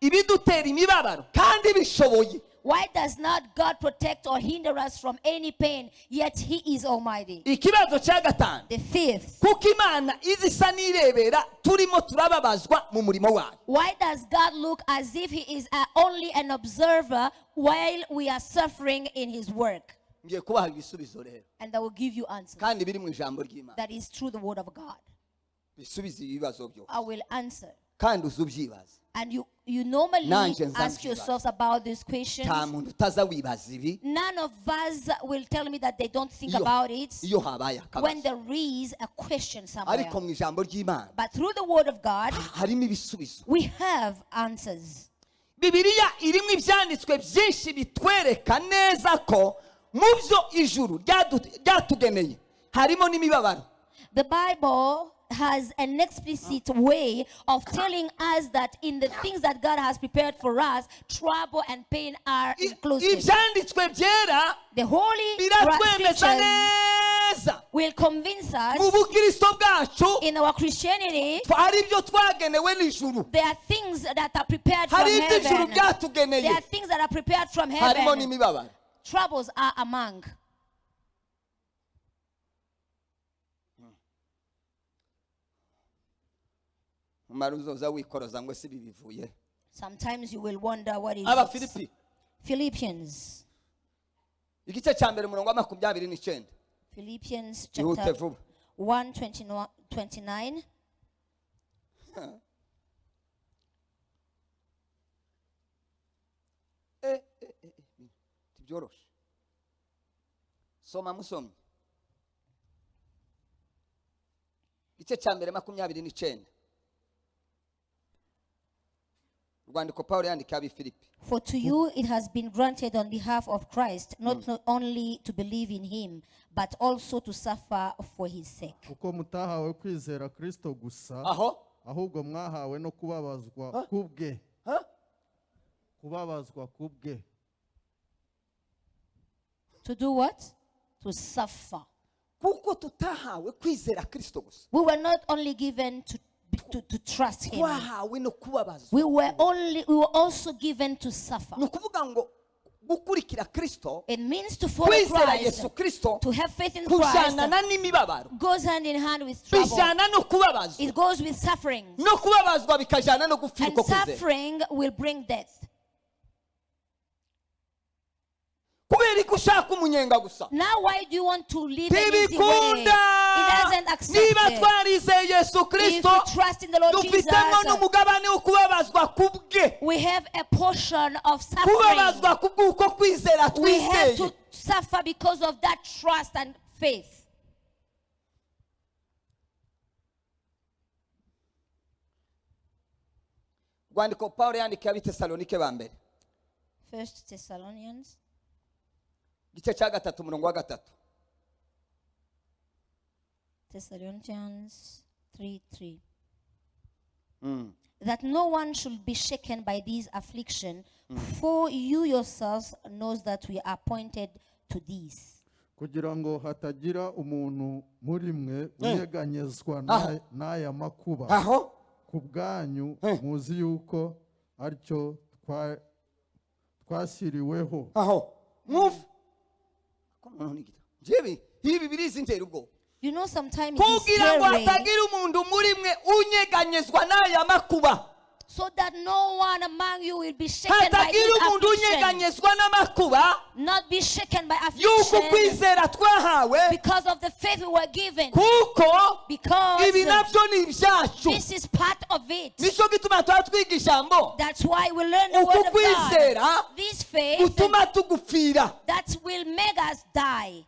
ibidutera imibabaro kandi bishoboye. why does not God protect or hinder us from any pain yet He is Almighty? Ikibazo cya gatanu, The fifth, kuko Imana izi isa n'irebera turimo turababazwa mu murimo wayo. why does God look as if He is only an observer while we are suffering in His work? Ngiye kubaha ibisubizo rero, And I will give you answers. kandi biri mu ijambo ry'Imana. That is through the word of God. Bisubize ibibazo byose I will answer. kandi uzubyibaza. And you normally Nanje nzabyibaza. ask yourselves about these questions. Nta muntu utaza wibaza ibi None of us will tell me that they don't think iyo about it iyo habaye when akabazo, there is a question somewhere. ariko mu ijambo ry'Imana But through the word of God, harimo ibisubizo. we have answers. Bibiliya irimo ibyanditswe byinshi bitwereka neza ko mu byo ijuru ryatugeneye harimo n'imibabaro. The Bible has an explicit way of telling us that in the things that God has prepared for us, trouble and pain are inclusive. Ibyanditswe byera The Holy biratwemeza Scriptures neza will convince mu us bukristo bwacu in our Christianity hari ibyo twagenewe n'ijuru, there are things that are prepared from hari ibyo ijuru heaven. byatugeneye, There are things that are prepared from harimo heaven. n'imibabaro. Troubles are among. Umara uzoza wikoroza ngo si bibivuye. Sometimes you will wonder what is Aba it. Filipi Philippians. igice cya mbere umurongo wa 29. Philippians Ihute chapter vuba. 1:29. Tibyoroshe. Soma musomye. Igice cya mbere 29. Rwandiko Paulo yandika abi Filipi. For to you it has been granted on behalf of Christ not only to believe in him but also to suffer for his sake. kuko mutahawe kwizera Kristo gusa, Aho? ahubwo mwahawe no kubabazwa kubwe. Kubabazwa kubwe. To do what? To suffer. Kuko tutahawe kwizera Kristo gusa. We were not only given to trust him. Twahawe no kubabazwa. We were also given to suffer. Nukuvuga ngo gukurikira Kristo, It means to follow kwizera Christ, Yesu Kristo, to have faith in Christ, kujyana n'imibabaro, goes hand in hand with trouble. bijyana no kubabazwa, It goes with suffering. no kubabazwa bikajyana no gupfira And uko kwizera. suffering will bring death. kubera ko ushaka umunyenga gusa Now why do you want to live an easy way? ntibikunda It doesn't accept niba it. twarizeye yesu If kirisito you trust in the Lord Jesus, dufitemo n'umugabane wo kubabazwa kubwe we have a portion of suffering. kubabazwa kubw'uko kwizera We have to twizeye suffer because of that trust and faith. rwandiko pawulo yandikiye abitesalonike ba mbere 1 Thessalonians igice cya 3 umurongo wa 3 Thessalonians 3:3. That no one should be shaken by these affliction, for you yourselves knows that we are appointed to these. kugira ngo hatagira umuntu muri mwe unyeganyezwa n'aya makuba aho ku bwanyu muzi yuko aricyo twashyiriweho aho mwumva ko noneho nigita njyewe ibi birizi ntera ubwo You know, sometimes it's kugira ngo scary, hatagira umuntu muri mwe unyeganyezwa n'aya makuba so that no one among you will be shaken by hatagira these umuntu affliction. unyeganyezwa n'amakuba Not be shaken by y'uko affliction kwizera twahawe because of the faith we were given. kuko Because ibi nabyo ni ibyacu this is part of it. nicyo gituma tuba twiga ijambo That's why we learn the uku word of kwizera God. This faith gutuma tugupfira that will make us die.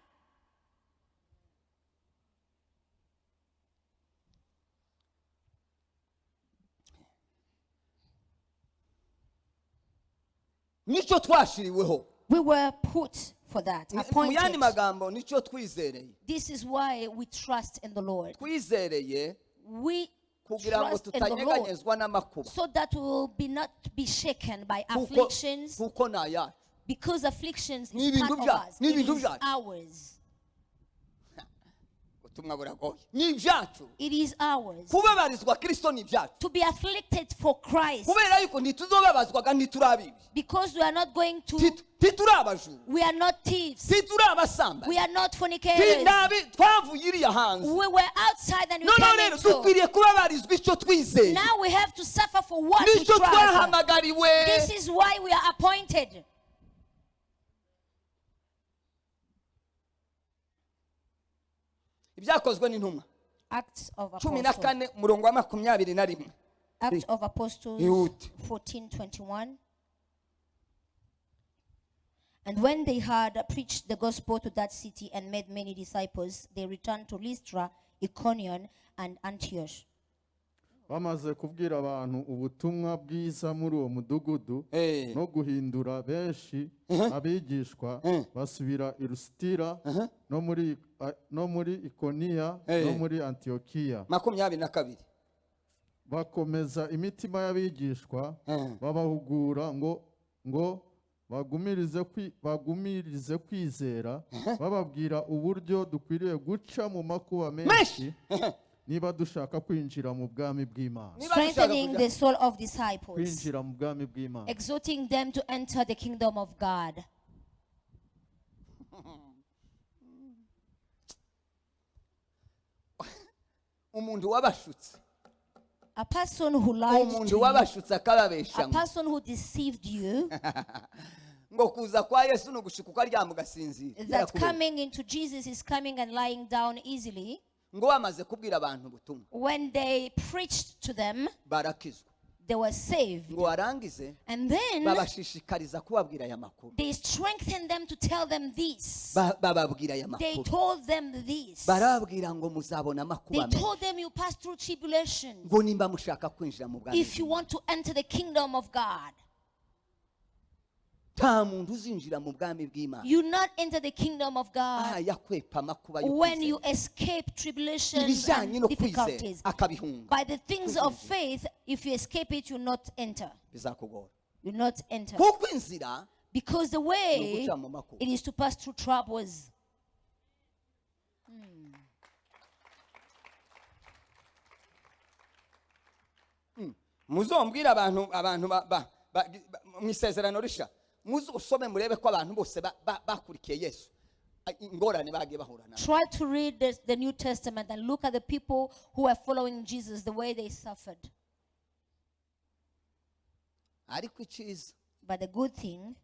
nicyo twashiriweho We were put for that, mu yandi appointed. magambo nicyo twizereye This is why we trust in the Lord. twizereye We kugira ngo trust in the Lord tutanyeganyezwa n'amakuba so that we will not be shaken by kuko afflictions, kuko ni ayacu because afflictions Ni is part ibintu of byacu, us. ni It ibintu is byacu. ours. ubutumwa buragoye ni ibyacu It is ours. kubabarizwa kristo ni ibyacu To be afflicted for Christ, kubera yuko ntituzobabazwaga ntiturabibi because we are not going to, ntituri abajuru we are not thieves, ntituri abasamba we are not fornicators. twavuye iriya hanze We were outside and we noneho came rero into. dukwiriye kubabarizwa icyo twizeye Now we have to suffer for what we nicyo trust. twahamagariwe This is why we are appointed. ibyakozwe n'intumwa Acts of 14 Apostles. umurongo wa 21 Acts of Apostles Ihute. 14:21. And when they had preached the gospel to that city and made many disciples, they returned to Lystra, Iconium, and Antioch. bamaze kubwira abantu ubutumwa bwiza muri uwo mudugudu no guhindura benshi abigishwa basubira i Lusitira no muri Ikoniya no muri Antiyokiya 22 bakomeza imitima y'abigishwa babahugura ngo bagumirize kwizera bababwira uburyo dukwiriye guca mu makuba menshi niba dushaka kwinjira mu bwami bw'Imana Strengthening the soul of disciples, kwinjira mu bwami bw'Imana exhorting them to enter the kingdom of God. umuntu wabashutse A person who lied to umuntu you, wabashutse a akababesha person who deceived you, ngo kuza kwa Yesu no gushika uko aryama ugasinzira that coming into Jesus is coming and lying down easily. ngo bamaze kubwira abantu ubutumwa When they preached to them, barakizwa they were saved. ngo warangize And then babashishikariza kubabwira aya makuru they strengthened them to tell them this. bababwira aya They makuru told them this. barababwira ngo muzabona amakuba They told them you pass through tribulation ngo nimba mushaka kwinjira mu bwami if you want to enter the kingdom of God. nta muntu uzinjira mu bwami bw'Imana You not enter the kingdom of God yakwepa amakuba when you y'ukwizera escape tribulations ibijyanye and no kwizera difficulties. akabihunga By the things of faith, if you escape it, you not enter. bizakugora You not enter. kuko inzira Because the ni way uguca mu makuba it is to pass through troubles. muzombwira abantu mu isezerano risha muzusome murebe ko abantu bose bakurikiye Yesu ingorane bagiye bahura nazo. Try to read the New Testament and look at the people who are following Jesus, the way they suffered. ariko iciza But the good thing,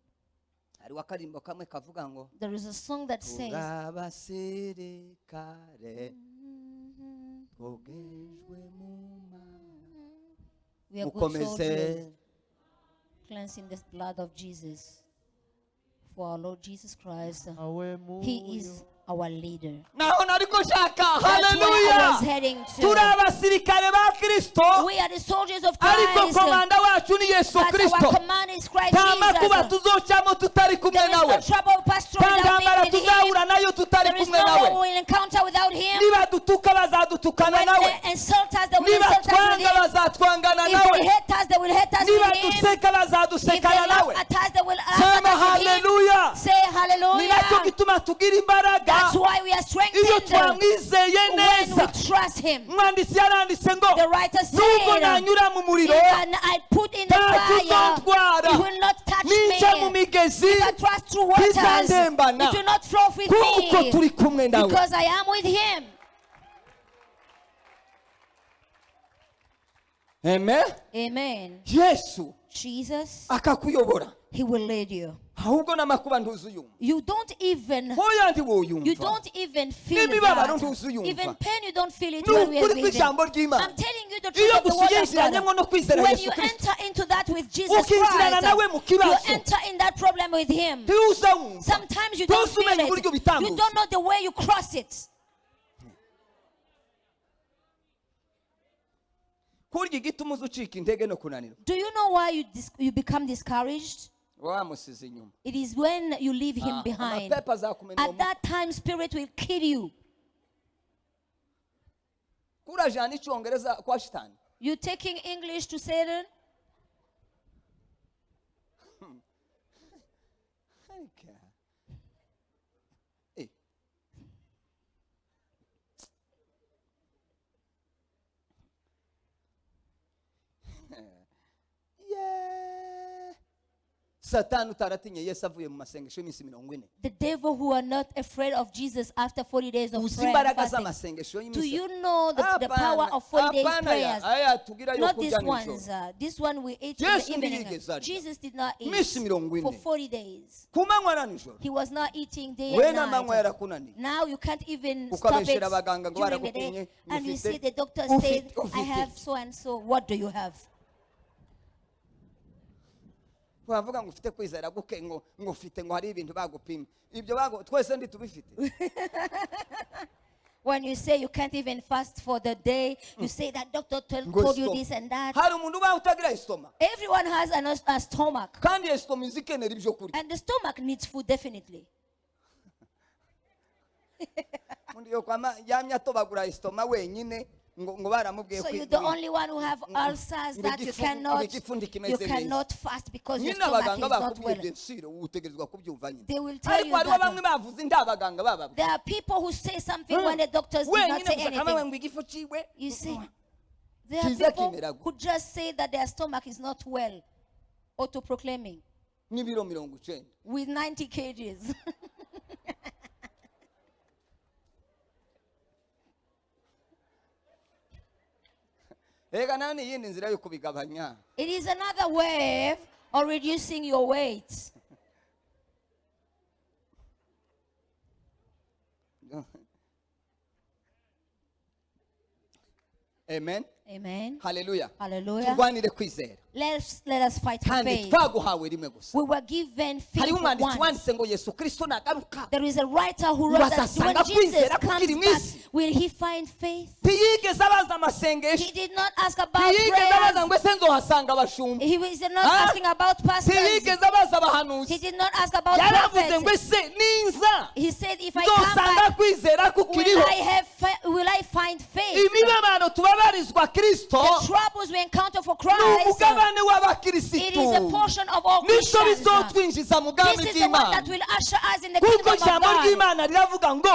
There is a song that says, we are good soldiers, cleansing the blood of Jesus. For our Lord Jesus Christ, He is our leader. That's where I was heading to. We are the soldiers of Christ, but our command is Christ Jesus. There is no trouble passed through without Him. There is no one we will encounter without Him. When they insult us, they will insult us with Him. If they hate us, they will hate us with Him. If they laugh at us, they will laugh at us with Him. Say hallelujah. That's why we are strengthened when we trust Him. The writer said, even I put in the fire, it will not touch me. If I trust through waters, it will not flow with me, because I am with Him. Amen. Amen. Yesu Jesus, akakuyobora. He will lead you. Ahubwo n'amakuba ntuzuyumva. You don't even feel that. Even pain, you don't feel it when we are reading. I'm telling you the truth of the word of God. When you enter into that with Jesus Christ, you enter in that problem with Him. Sometimes you don't feel it. You don't know the way you cross it. Do you know why you become discouraged? It is when you leave Him behind. At that time, spirit will kill you. You taking English to Satan? The devil who are not afraid of Jesus after 40 days of prayer and fasting. Do you know the power of 40 days prayers? Not these ones. This one we ate in the evening. Jesus did not eat for 40 days. He was not eating day and night. Now you can't even stop it during the day. And you see the doctor said, I have so and so. What do you have? When you say you can't even fast for the day, you say that doctor told you this and that. Everyone has a stomach. And the stomach needs food, definitely. So you're the only one who have ulcers that you cannot fast because your stomach is not well. They will tell you that. There are people who say something when the doctors do not say anything. You see, there are people who just say that their stomach is not well, auto-proclaiming, with 90 kgs. It is another way of reducing your weight. Amen. Amen. Hallelujah. Hallelujah. Let us fight for faith. We were given faith once. There is a writer who wrote that when Jesus comes back, will He find faith? He did not ask about prayers. He was not asking about pastors. He did not ask about prophets. He said, if I come back, will I find faith? The troubles we encounter for Christ, it is a portion of all Christians. This is the one that will usher us in the kingdom of God.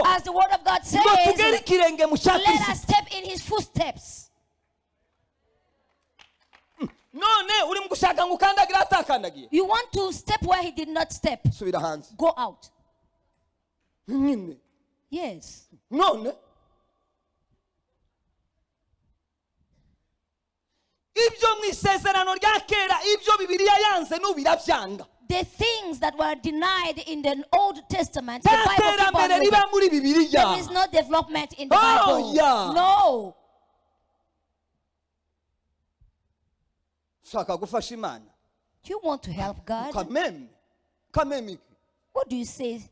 As the word of God says, let us step in His footsteps. You want to step where He did not step. Go out. Yes. the things that were denied in the Old Testament, the Bible keep on moving. There is no development in the Bible. No. You want to help God? What do you say?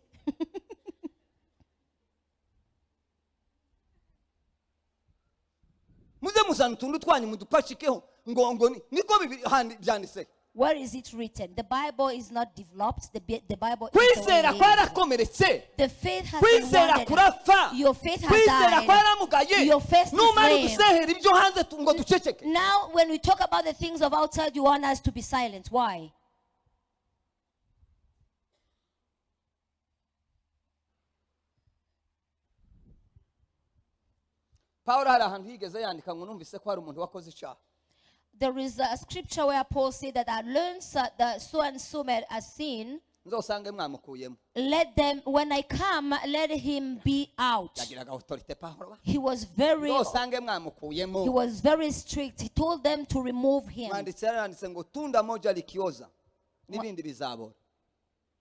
Where is it written? The Bible is not developed. The Bible is the faith has been wounded. Your faith has died. Your faith is lame. Now, when we talk about the things of outside, you want us to be silent. Why? There is a scripture where Paul said that I learned that so and so made a sin. Let them, when I come, let him be out. He was very strict. He told them to remove him.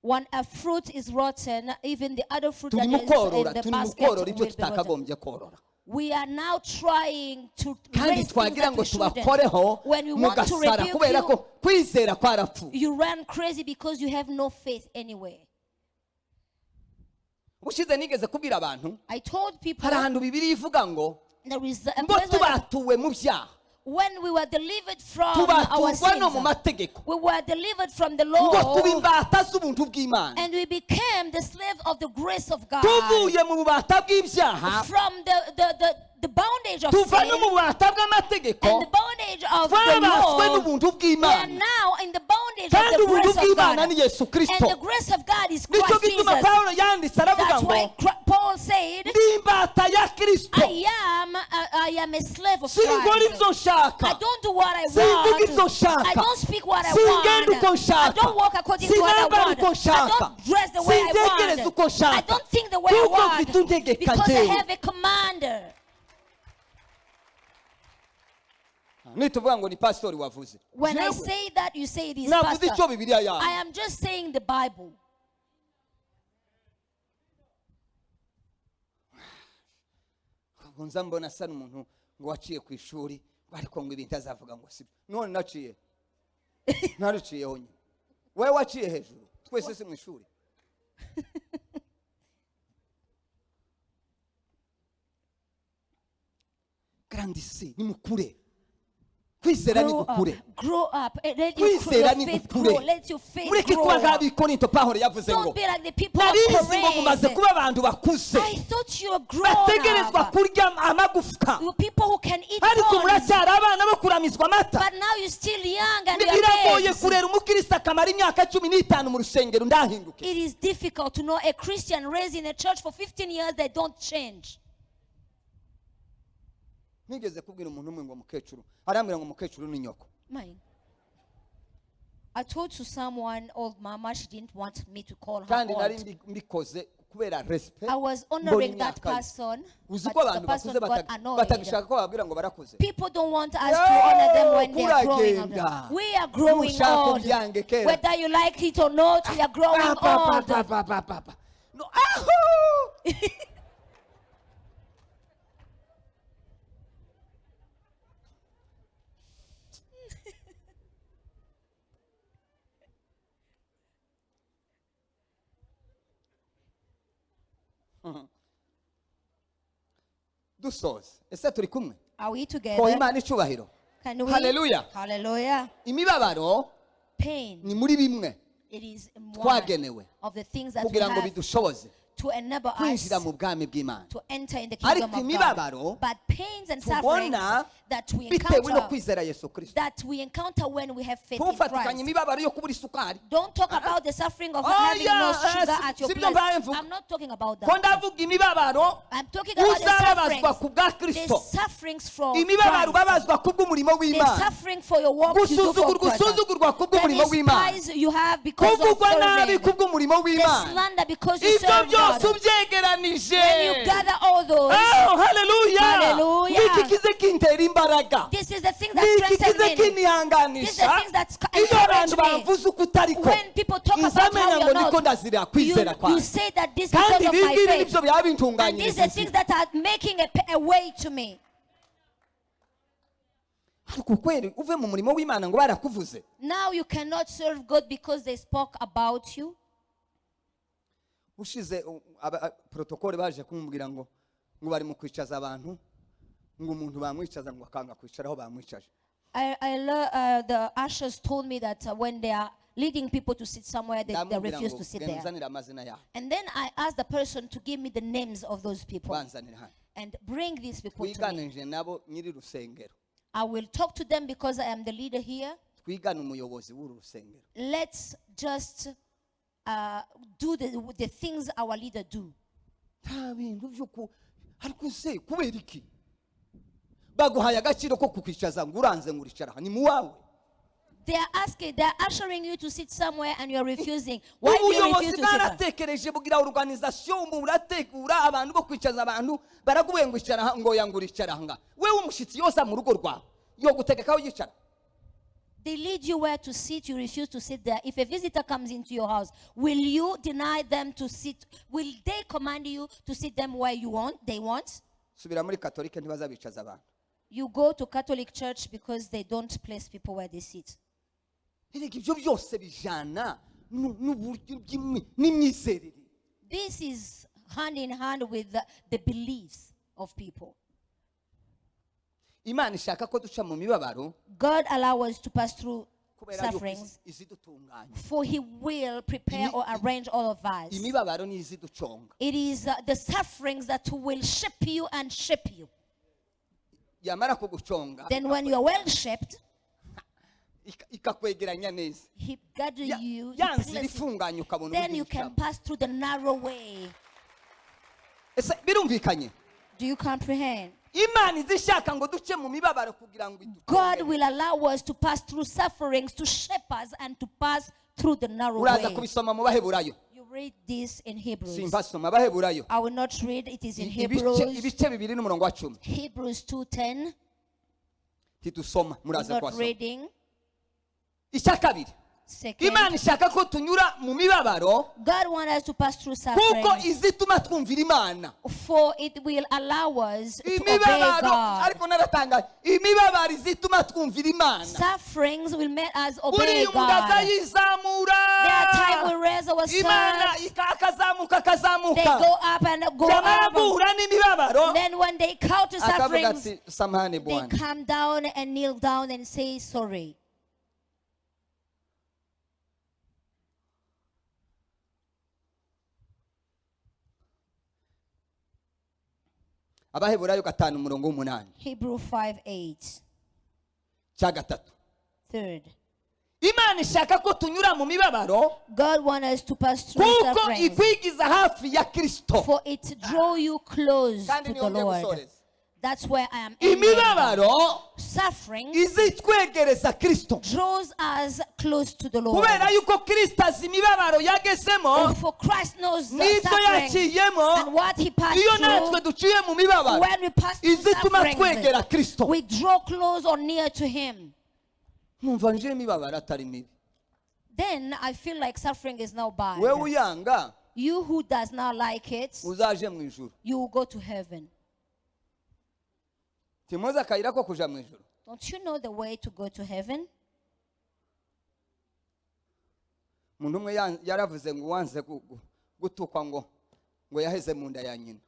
When a fruit is rotten, even the other fruit that is in the basket will be rotten. We are now trying to raise things that we shouldn't. When we want to rebuke you run crazy because you have no faith anyway. I told people there is a place when we were delivered from our sins, we were delivered from the law, and we became the slave of the grace of God. From the bondage of sin and the bondage of the law, we are now in the bondage of the grace of God. And the grace of God is Christ Jesus. That's why Paul said, I am a slave of Christ. I don't do what I want. I don't speak what I want. I don't walk according to what I want. I don't dress the way I want. I don't think the way I want because I have a commander. When I say that, you say it is pastor. I am just saying the Bible. Grow up. Let your faith grow. Let your faith grow. Don't be like the people of Korea. I thought you were grown up. You people who can eat bones. But now you're still young and it is difficult to know a Christian raised in a church for 15 years that don't change. Mine. I told to someone, old mama, she didn't want me to call her old. I was honoring that person, but the person got annoyed. People don't want us to honor them when they are growing old. We are growing old. Whether you like it or not, we are growing old. Are we together? Can we? Hallelujah. Hallelujah. Pain. It is one of the things that we have to enable us to enter in the kingdom of God. But pains and sufferings that we encounter when we have faith in Christ. Don't talk about the suffering of having no sugar at your place. I'm not talking about that. I'm talking about the sufferings from Christ. The suffering for your work you do for Christ. The despise you have because of serving. The slander because you serve God. When you gather all those, hallelujah. Hallelujah. bintera imbaraga This is the thing that niki strengthens kize me. This is the kinyihanganisha things that iyo abantu encourage me. bamvuze uko utariko When people talk about nzamenya how ngo you're niko not, ndazira kwizera you kwawe say that this kandi because of my ibingibi faith. nibyo byaba And these bintunganyiriza are things that are making a way to me. ariko kweri uve mu murimo w'Imana ngo barakuvuze. Now you cannot serve God because they spoke about you. Ushize protokole baje kumubwira ngo bari mu kwicaza abantu ngo umuntu bamwicaza ngo akanga kwicaraho bamwicaje. The ushers told me that when they are leading people to sit somewhere, they refuse to sit there. And then I asked the person to give me the names of those people and bring these people to me. I will talk to them because I am the leader here. Let's just do the things our leader do. They are asking, they are ushering you to sit somewhere and you are refusing. Why do you refuse to sit there? They lead you where to sit, you refuse to sit there. If a visitor comes into your house, will you deny them to sit? Will they command you to sit them where they want? You go to Catholic church because they don't place people where they sit. This is hand in hand with the beliefs of people. God allows us to pass through sufferings, for He will prepare or arrange all of us. It is the sufferings that will shape you and shape you. Then when you are well shaped, He gathers you, then you can pass through the narrow way. Do you comprehend? God will allow us to pass through sufferings to shape us and to pass through the narrow way. You read this in Hebrews. I will not read, it is in Hebrews. Hebrews 2:10. Not reading. Second, God wants us to pass through suffering, for it will allow us to obey God. Sufferings will make us obey God. There are times we raise ourselves, they go up and go up. Then when they come to sufferings, they come down and kneel down and say sorry. Abaheburayo 5:8. Hebrew 5:8. Third, Imana ishaka ko tunyura mu mibabaro God wants us to pass through kuko sufferings, ikwigiza hafi ya Kristo. for it draw you close to the Lord. That's where I am aiming. Imibabaro Suffering izitwegereza Kristo. draws us close to the Lord. Kubera yuko Kristo azi imibabaro yagesemo, For Christ knows the nizo suffering yaciyemo, and what He passed iyo natwe through. duciye mu mibabaro When we pass through izituma twegera sufferings, Kristo. we draw close or near to Him. Numva nje imibabaro atari mibi. Then I feel like suffering is now bad. Wewe uyanga You who does not like it, uzaje mu ijuru. you will go to heaven. Timoza kayira ko kuja mu ijuru. Don't you know the way to go to heaven? Umuntu umwe yaravuze ngo wanze gutukwa ngo yaheze mu nda ya nyina.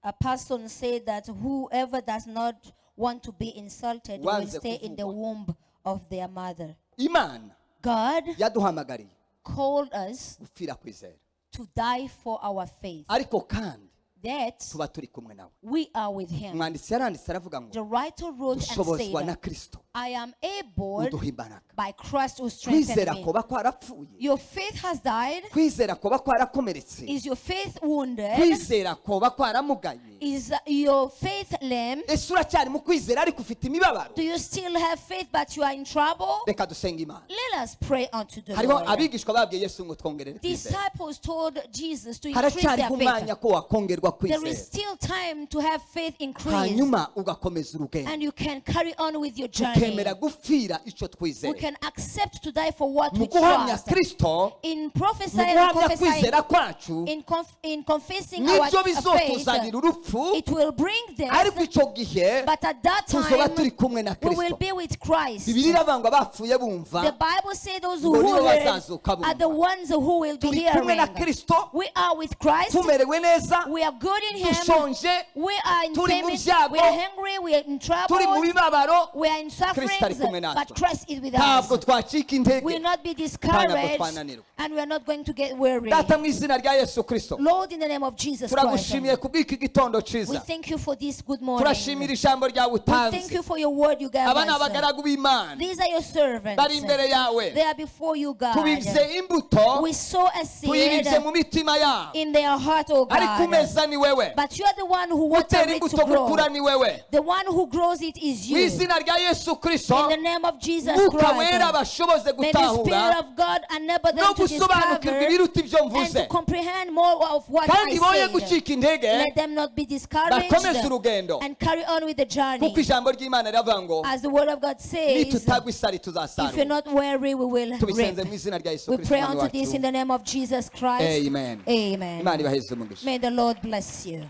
A person said that whoever does not want to be insulted will stay in the womb of their mother. Imana God yaduhamagariye called us gupfira kwizera. to die for our faith, Ariko kandi that tuba turi kumwe nawe. we are with Him. Umwanditsi yaranditse aravuga ngo The writer wrote and dushobozwa na said, Kristo. I am able uduha imbaraga. by Christ who strengthens Kwizera me. kuba kwarapfuye, Your faith has died. kwizera kuba kwarakomeretse, Is your faith wounded? kwizera kuba kwaramugaye. Is your faith lame? Ese uracyari mu kwizera ariko ufite imibabaro? Do you still have faith but you are in trouble? Reka dusenga Imana. Let us pray unto the Hariho Lord. abigishwa babwiye Yesu ngo twongerere kwizera. Disciples told Jesus to increase Haracyari their umwanya faith. ko wakongerwa There is kwizera, still time to have faith increased, hanyuma ugakomeza urugendo, and you can carry on with your journey. tukemera gupfira icyo We twizera. can accept to die for what Mu we guhamya trust. Kristo, In mu prophesying and guhamya prophesying, kwizera kwacu, in confessing our nibyo faith, bizotuzanira urupfu, it will bring ariko death, icyo gihe but at that tuzoba time turi kumwe na we will Kristo. be with Christ. Bibiri iravuga ngo abapfuye The bumva Bible says those who ngo nibo heard bazazuka are the bumva. ones who will be Turi kumwe na hearing. Kristo, We are with Christ. tumerewe neza, We are good in Him. dushonje, We are in turi mu famine. byago, We are hungry. We are in turi mu trouble. bibabaro, We are in sufferings. Kristo ari kumwe natwe. But Christ is with ntabwo us. twacika We will intege. not be ntabwo discouraged, twananirwa. and we are not going to get weary. Data mu izina rya Yesu Kristo, Lord, in the name of Jesus Christ, turagushimiye kubw'iki gitondo we ciza, thank you for this good morning. turashimira ijambo ryawe We thank utanze. you for your word you gave Aba ni us. abagaragu b'Imana These are your servants. bari imbere yawe, They are before you, God. tubibye imbuto, We sow a seed tuyibibye mu mitima yabo, in their heart, oh ariko God. umeza ni wewe, But you are the one who wants utera it to imbuto grow. gukura ni wewe. The one who grows it is Mu you. izina rya Yesu Kristo, In the name of Jesus Mwuka wera Christ, bashoboze may the Spirit gutahura of God enable no them to gusobanukirwa discover ibiruta ibyo and to mvuze, comprehend more of what kandi boye I said. gucika intege, Let them not be discouraged bakomeze urugendo, and carry on with the journey. kuko ijambo ry'Imana riravuga ngo As the word of God says, nitutagwa isari if you're tuzasarura. not weary, we will Tubisenze reap. mu izina rya Yesu We Kristo pray umwami unto this in wacu. the name of Jesus Christ. Amen. Amen. Imana ibaheze umugisha. May the Lord bless you.